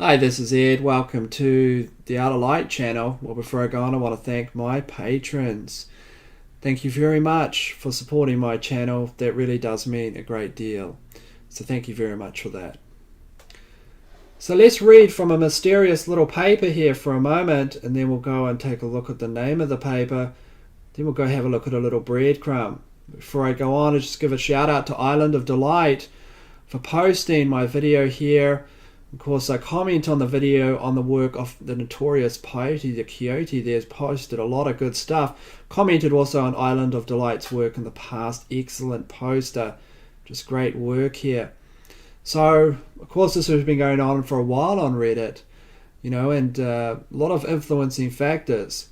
Hi, this is Ed. Welcome to the Outer Light channel. Well, before I go on, I want to thank my patrons. Thank you very much for supporting my channel. That really does mean a great deal. So thank you very much for that. So let's read from a mysterious little paper here for a moment, and then we'll go and take a look at the name of the paper. Then we'll go have a look at a little breadcrumb. Before I go on, I'll just give a shout out to Island of Delight for posting my video here. Of course, I comment on the video on the work of the notorious Peyote the Coyote. There's posted a lot of good stuff. Commented also on Island of Delight's work in the past. Excellent poster. Just great work here. So, of course, this has been going on for a while on Reddit, and a lot of influencing factors.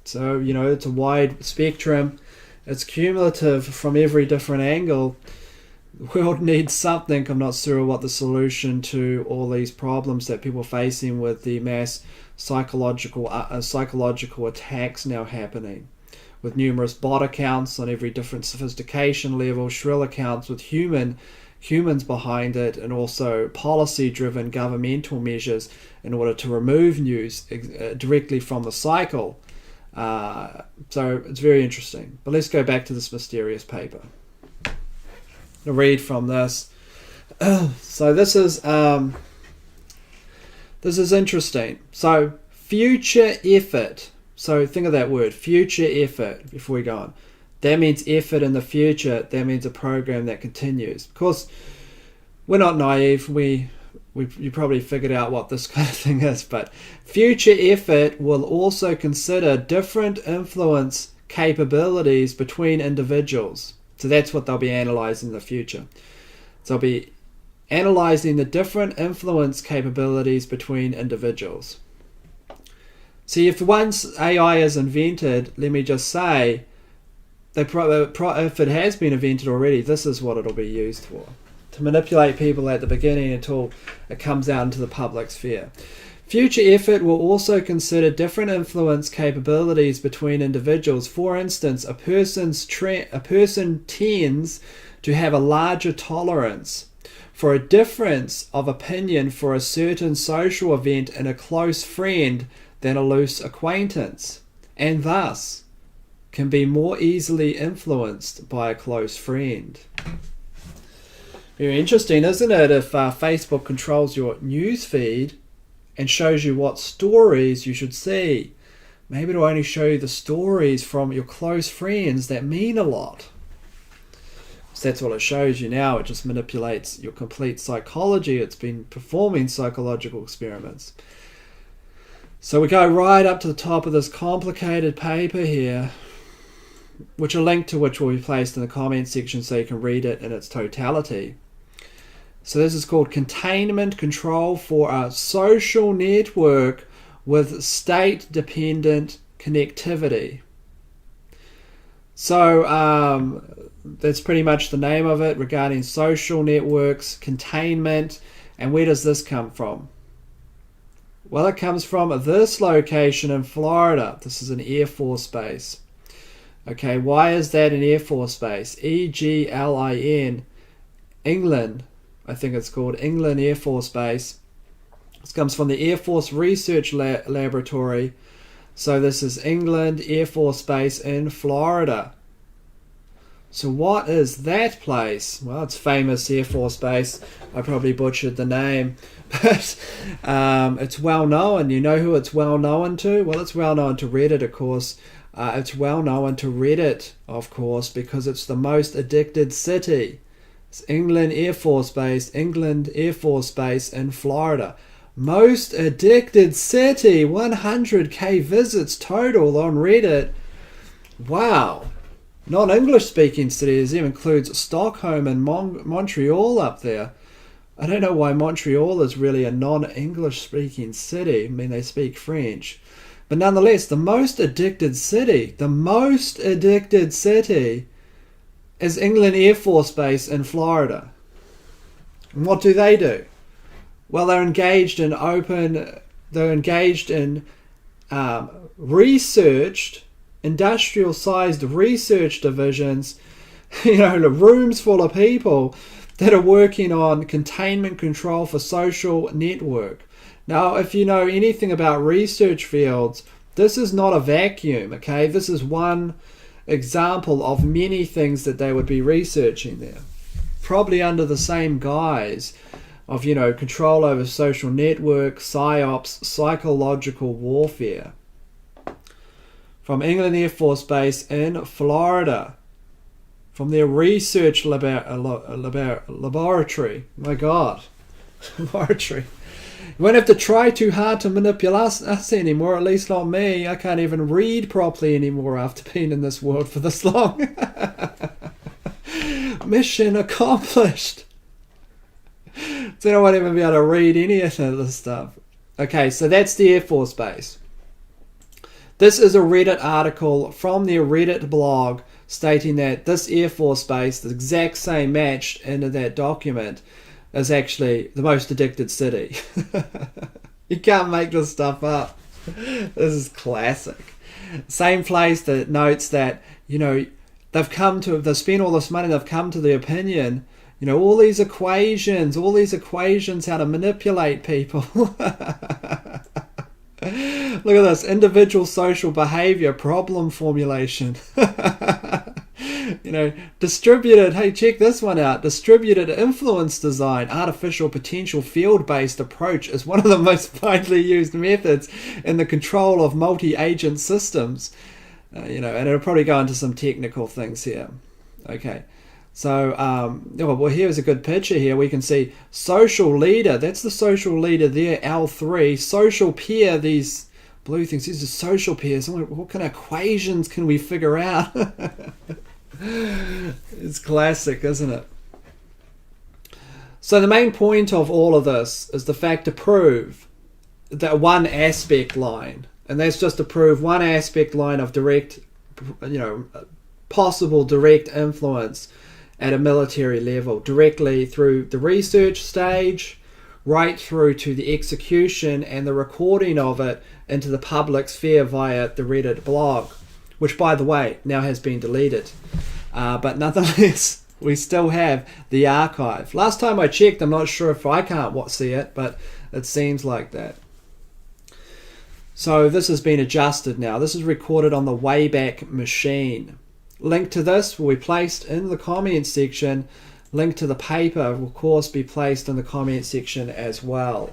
So, it's a wide spectrum. It's cumulative from every different angle. The world needs something. I'm not sure what the solution to all these problems that people are facing with the mass psychological attacks now happening, with numerous bot accounts on every different sophistication level, shrill accounts with humans behind it, and also policy-driven governmental measures in order to remove news directly from the cycle. So it's very interesting. But let's go back to this mysterious paper. To read from this. So this is interesting. So future effort. So think of that word, future effort, before we go on. That means effort in the future. That means a program that continues. Of course, we're not naive. You probably figured out what this kind of thing is, but future effort will also consider different influence capabilities between individuals. So that's what they'll be analyzing in the future. So they'll be analyzing the different influence capabilities between individuals. See, if once AI is invented, let me just say, if it has been invented already, this is what it'll be used for. To manipulate people at the beginning until it comes out into the public sphere. Future effort will also consider different influence capabilities between individuals. For instance, a person tends to have a larger tolerance for a difference of opinion for a certain social event in a close friend than a loose acquaintance, and thus can be more easily influenced by a close friend. Very interesting, isn't it? If Facebook controls your news feed and shows you what stories you should see, maybe it'll only show you the stories from your close friends that mean a lot. So that's what it shows you now. It just manipulates your complete psychology. It's been performing psychological experiments. So we go right up to the top of this complicated paper here, which a link to which will be placed in the comment section so you can read it in its totality. So this is called Containment Control for a Social Network with State-Dependent Connectivity. So that's pretty much the name of it regarding social networks, containment. And where does this come from? Well, it comes from this location in Florida. This is an Air Force base. Okay, why is that an Air Force base? EGLIN, England. I think it's called England Air Force Base. This comes from the Air Force Research Laboratory. So this is England Air Force Base in Florida. So what is that place? Well, it's famous Air Force Base. I probably butchered the name, but it's well known. You know who it's well known to? Well, it's well known to Reddit, of course. It's well known to Reddit, of course, because it's the most addicted city. England Air Force Base in Florida. Most addicted city, 100k visits total on Reddit. Wow. Non-English speaking cities even includes Stockholm and Montreal up there. I don't know why Montreal is really a non-English speaking city. I mean, they speak French. But nonetheless, the most addicted city is England Air Force Base in Florida. And what do? Well, they're engaged in industrial-sized research divisions, rooms full of people that are working on containment control for social network. Now, if you know anything about research fields, this is not a vacuum, okay? This is one example of many things that they would be researching there. Probably under the same guise of, control over social networks, psyops, psychological warfare. From England Air Force Base in Florida, from their research laboratory. My God, laboratory. You won't have to try too hard to manipulate us anymore, at least not me. I can't even read properly anymore after being in this world for this long. Mission accomplished. So I won't even be able to read any of this stuff. Okay, so that's the Air Force Base. This is a Reddit article from their Reddit blog stating that this Air Force Base, the exact same matched into that document, is actually the most addicted city. You can't make this stuff up. This is classic. Same place that notes that, they've spent all this money, they've come to the opinion, all these equations how to manipulate people. Look at this, individual social behavior problem formulation. Distributed, hey, check this one out. Distributed influence design, artificial potential field-based approach is one of the most widely used methods in the control of multi-agent systems. And it'll probably go into some technical things here. Okay. So, here's a good picture here. We can see social leader. That's the social leader there, L3. Social peer, these blue things. These are social peers. What kind of equations can we figure out? It's classic, isn't it? So the main point of all of this is the fact to prove that one aspect line. And that's just to prove one aspect line of direct, possible direct influence at a military level, directly through the research stage, right through to the execution and the recording of it into the public sphere via the Reddit blog, which, by the way, now has been deleted. But nonetheless, we still have the archive. Last time I checked, I'm not sure if I can't see it, but it seems like that. So this has been adjusted now. This is recorded on the Wayback Machine. Link to this will be placed in the comment section. Link to the paper will, of course, be placed in the comment section as well.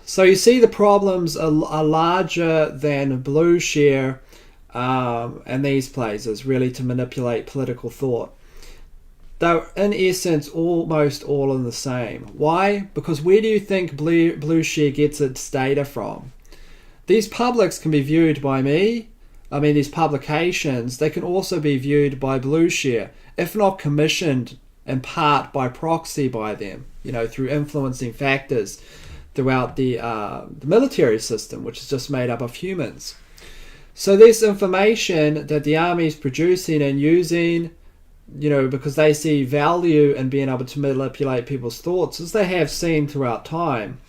So you see the problems are larger than BlueShare and these places, really, to manipulate political thought. They're, in essence, almost all in the same. Why? Because where do you think BlueShare gets its data from? These publics can be viewed by me. These publications, they can also be viewed by BlueShare, if not commissioned in part by proxy by them, through influencing factors throughout the military system, which is just made up of humans. So this information that the army is producing and using, because they see value in being able to manipulate people's thoughts, as they have seen throughout time,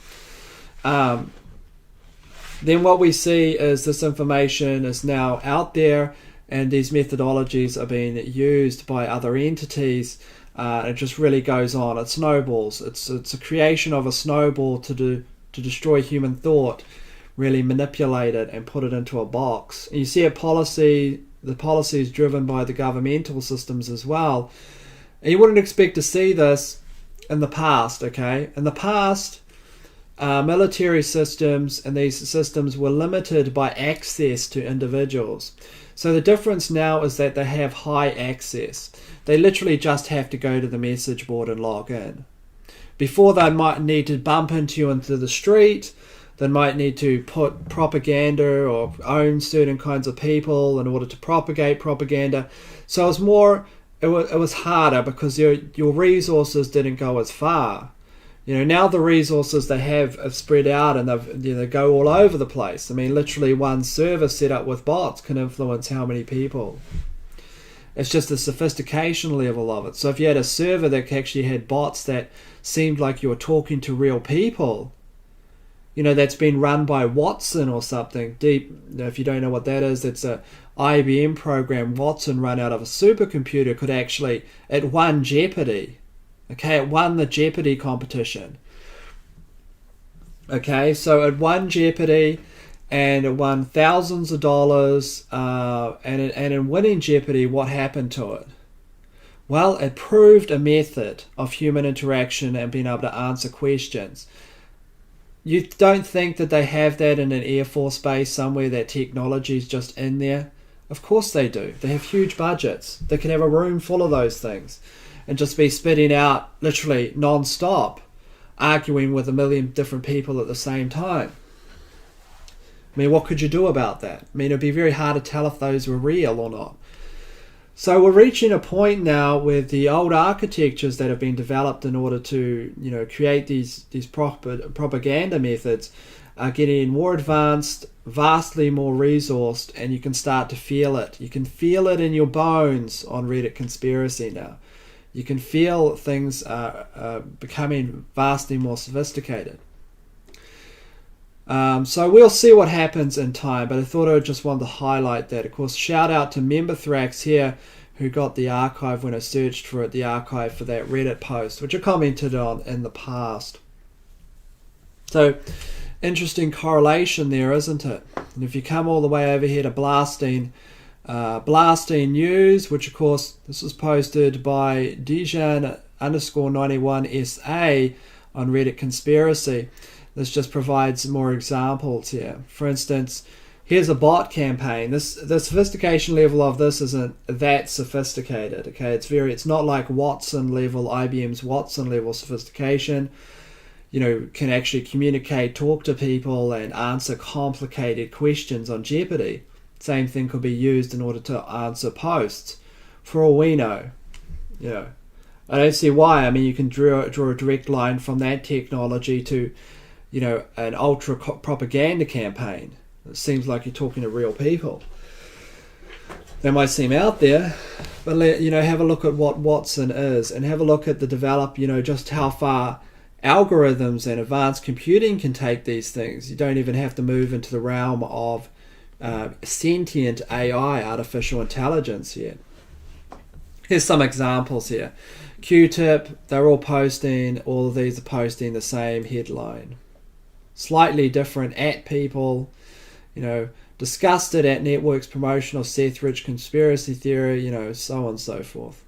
then what we see is this information is now out there, and these methodologies are being used by other entities. It just really goes on. It snowballs. It's a creation of a snowball to destroy human thought, really manipulate it and put it into a box. And you see the policy is driven by the governmental systems as well. And you wouldn't expect to see this in the past, okay? In the past, military systems and these systems were limited by access to individuals. So the difference now is that they have high access. They literally just have to go to the message board and log in. Before, they might need to bump into you into the street. They might need to put propaganda or own certain kinds of people in order to propagate propaganda. So it was harder because your resources didn't go as far. Now the resources they have spread out and they go all over the place. Literally one server set up with bots can influence how many people. It's just the sophistication level of it. So if you had a server that actually had bots that seemed like you were talking to real people, that's been run by Watson or something. If you don't know what that is, it's a IBM program Watson run out of a supercomputer. It won Jeopardy. Okay, it won the Jeopardy competition. Okay, so it won Jeopardy, and it won thousands of dollars, and in winning Jeopardy, what happened to it? Well, it proved a method of human interaction and being able to answer questions. You don't think that they have that in an Air Force base somewhere, that technology is just in there? Of course they do. They have huge budgets. They can have a room full of those things and just be spitting out literally non-stop, arguing with a million different people at the same time. I mean, what could you do about that? I mean, it'd be very hard to tell if those were real or not. So we're reaching a point now with the old architectures that have been developed in order to, create these propaganda methods are getting more advanced, vastly more resourced, and you can start to feel it. You can feel it in your bones on Reddit Conspiracy now. You can feel things are becoming vastly more sophisticated. So we'll see what happens in time, but I thought I just wanted to highlight that. Of course, shout out to Memberthrax here, who got the archive when I searched for it, the archive for that Reddit post, which I commented on in the past. So, interesting correlation there, isn't it? And if you come all the way over here to Blasting News, which of course this was posted by Dijan_91SA on Reddit Conspiracy. This just provides more examples here. For instance, here's a bot campaign. The sophistication level of this isn't that sophisticated. Okay, it's not like Watson level, IBM's Watson level sophistication. Can actually communicate, talk to people, and answer complicated questions on Jeopardy. Same thing could be used in order to answer posts. For all we know, I don't see why. I mean, you can draw a direct line from that technology to, an ultra propaganda campaign. It seems like you're talking to real people. They might seem out there, but have a look at what Watson is, and have a look at the develop. Just how far algorithms and advanced computing can take these things. You don't even have to move into the realm of sentient AI, artificial intelligence yet. Here's some examples here. Q-Tip, all of these are posting the same headline. Slightly different at people, disgusted at network's promotion of Seth Rich conspiracy theory, so on and so forth.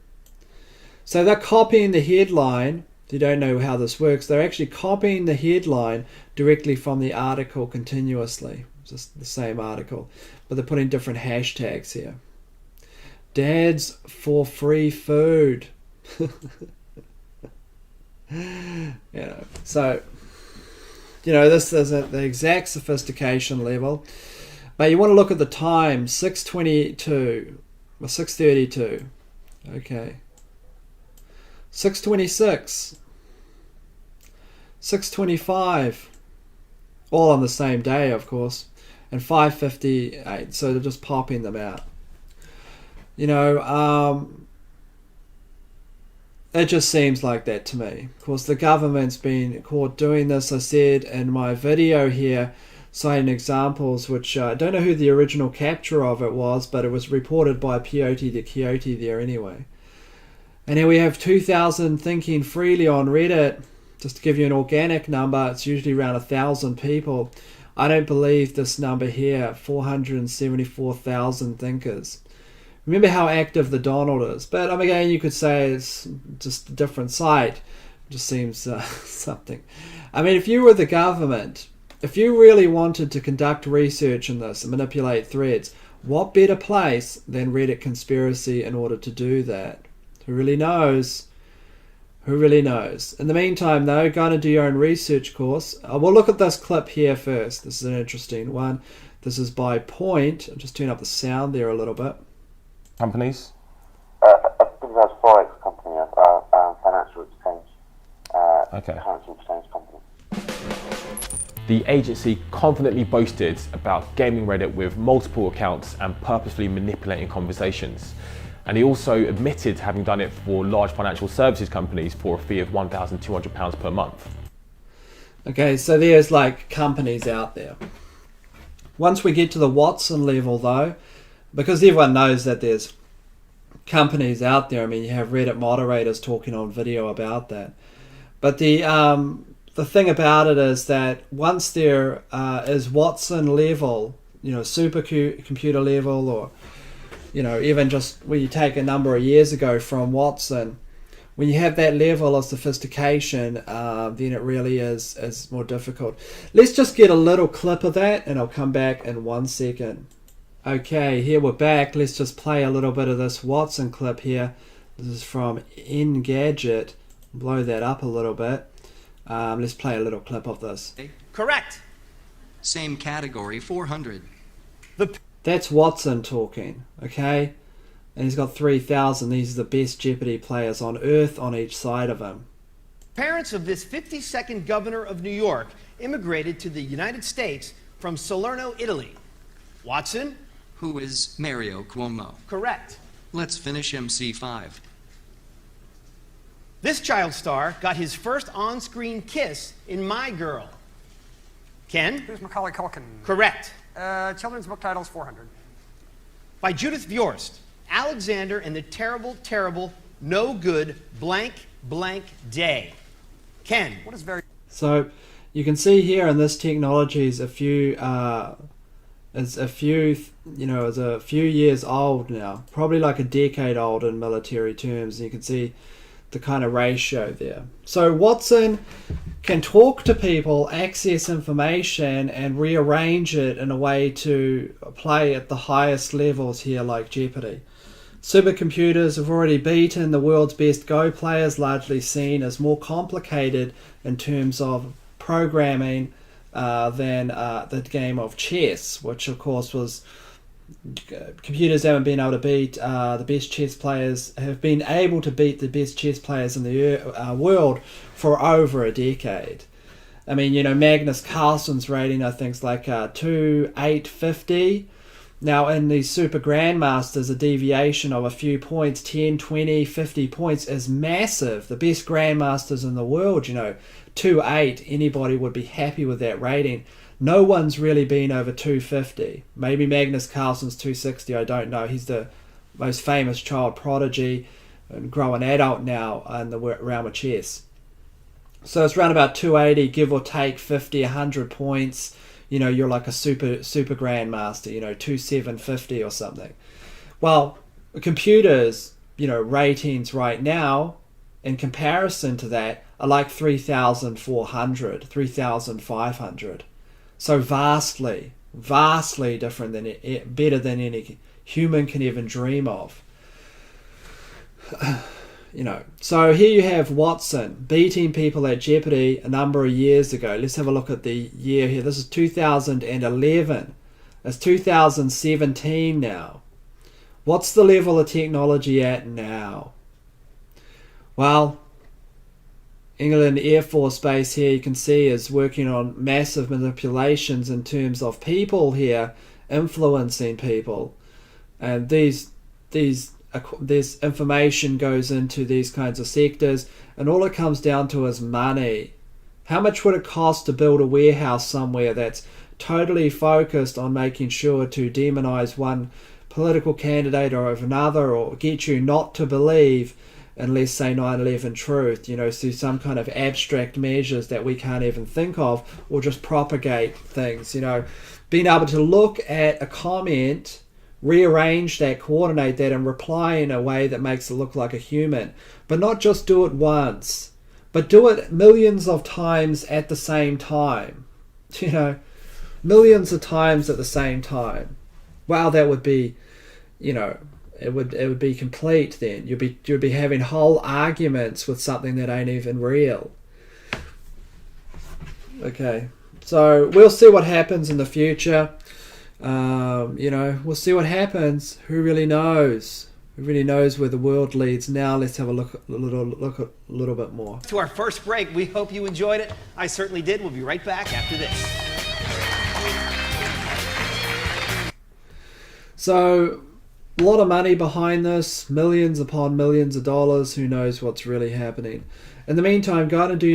So they're copying the headline. If you don't know how this works, they're actually copying the headline directly from the article continuously. It's just the same article, but they're putting different hashtags here. Dads for free food. So, this isn't the exact sophistication level, but you want to look at the time, 6:22 or 6:32. Okay. 6:26, 6:25, all on the same day, of course, and 5:58. So they're just popping them out. It just seems like that to me. Of course, the government's been caught doing this. I said in my video here, citing examples, which I don't know who the original capture of it was, but it was reported by Peyote the Coyote there anyway. And here we have 2,000 thinking freely on Reddit. Just to give you an organic number, it's usually around 1,000 people. I don't believe this number here, 474,000 thinkers. Remember how active the Donald is. But again, you could say it's just a different site. It just seems something. I mean, if you were the government, if you really wanted to conduct research in this and manipulate threads, what better place than Reddit Conspiracy in order to do that? Who really knows? Who really knows? In the meantime, though, go and do your own research course. We'll look at this clip here first. This is an interesting one. This is by Point. I'll just turn up the sound there a little bit. Companies? I think that's Forex company, financial exchange, currency exchange company. The agency confidently boasted about gaming Reddit with multiple accounts and purposefully manipulating conversations. And he also admitted having done it for large financial services companies for a fee of £1,200 per month. Okay, so there's like companies out there. Once we get to the Watson level though, because everyone knows that there's companies out there, I mean, you have Reddit moderators talking on video about that. But the thing about it is that once there is Watson level, you know, supercomputer level, or, you know, even just when you take a number of years ago from Watson, when you have that level of sophistication, then it really is more difficult. Let's just get a little clip of that, and I'll come back in 1 second. Okay, here we're back. Let's just play a little bit of this Watson clip here. This is from Engadget. Blow that up a little bit. Let's play a little clip of this. Correct. Same category, 400. That's Watson talking, okay? And he's got 3,000. These are the best Jeopardy players on Earth on each side of him. Parents of this 52nd governor of New York immigrated to the United States from Salerno, Italy. Watson? Who is Mario Cuomo? Correct. Let's finish MC5. This child star got his first on-screen kiss in My Girl. Ken? Who's Macaulay Culkin? Correct. Children's book titles, 400. By Judith Viorst, Alexander and the Terrible, Terrible, No Good, Blank, Blank Day. Ken? What is very... So you can see here in this technology is a few years old now, probably like a decade old in military terms. And you can see the kind of ratio there. So Watson can talk to people, access information, and rearrange it in a way to play at the highest levels here, like Jeopardy. Supercomputers have already beaten the world's best Go players, largely seen as more complicated in terms of programming than the game of chess, which of course was... computers haven't been able to beat the best chess players, have been able to beat the best chess players in the world for over a decade. I mean, you know, Magnus Carlsen's rating, I think, is like 2,850. Now, in the Super Grandmasters, a deviation of a few points, 10, 20, 50 points, is massive. The best Grandmasters in the world, you know, 2.8, anybody would be happy with that rating. No one's really been over 250. Maybe Magnus Carlsen's 260, I don't know. He's the most famous child prodigy and grown adult now in the realm of chess. So it's around about 280, give or take 50, 100 points. You know, you're like a super grandmaster, you know, 2750 or something. Well, computers, you know, ratings right now, in comparison to that, are like 3,400, 3,500. So vastly different than better than any human can even dream of. You know, so here you have Watson beating people at Jeopardy a number of years ago. Let's have a look at the year here. This is 2011. It's 2017 now. What's the level of technology at now? Well, England Air Force Base here, you can see, is working on massive manipulations in terms of people here, influencing people. And this information goes into these kinds of sectors, and all it comes down to is money. How much would it cost to build a warehouse somewhere that's totally focused on making sure to demonize one political candidate or another, or get you not to believe in, let's say, 9/11 truth, you know, through some kind of abstract measures that we can't even think of, or just propagate things, you know. Being able to look at a comment, rearrange that, coordinate that, and reply in a way that makes it look like a human. But not just do it once, but do it millions of times at the same time. You know, millions of times at the same time. Wow, that would be, you know, it would be complete then. You'd be having whole arguments with something that ain't even real. Okay, so we'll see what happens in the future. You know, we'll see what happens. Who really knows? Who really knows where the world leads? Now let's have a look a little bit more. To our first break, we hope you enjoyed it. I certainly did. We'll be right back after this. So, a lot of money behind this, millions upon millions of dollars. Who knows what's really happening? In the meantime, go and do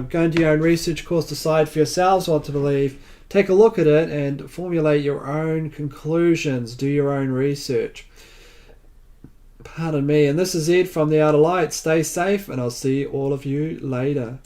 go and do your own research, of course, decide for yourselves what to believe. Take a look at it and formulate your own conclusions. Do your own research. Pardon me. And this is Ed from The Outer Light. Stay safe, and I'll see all of you later.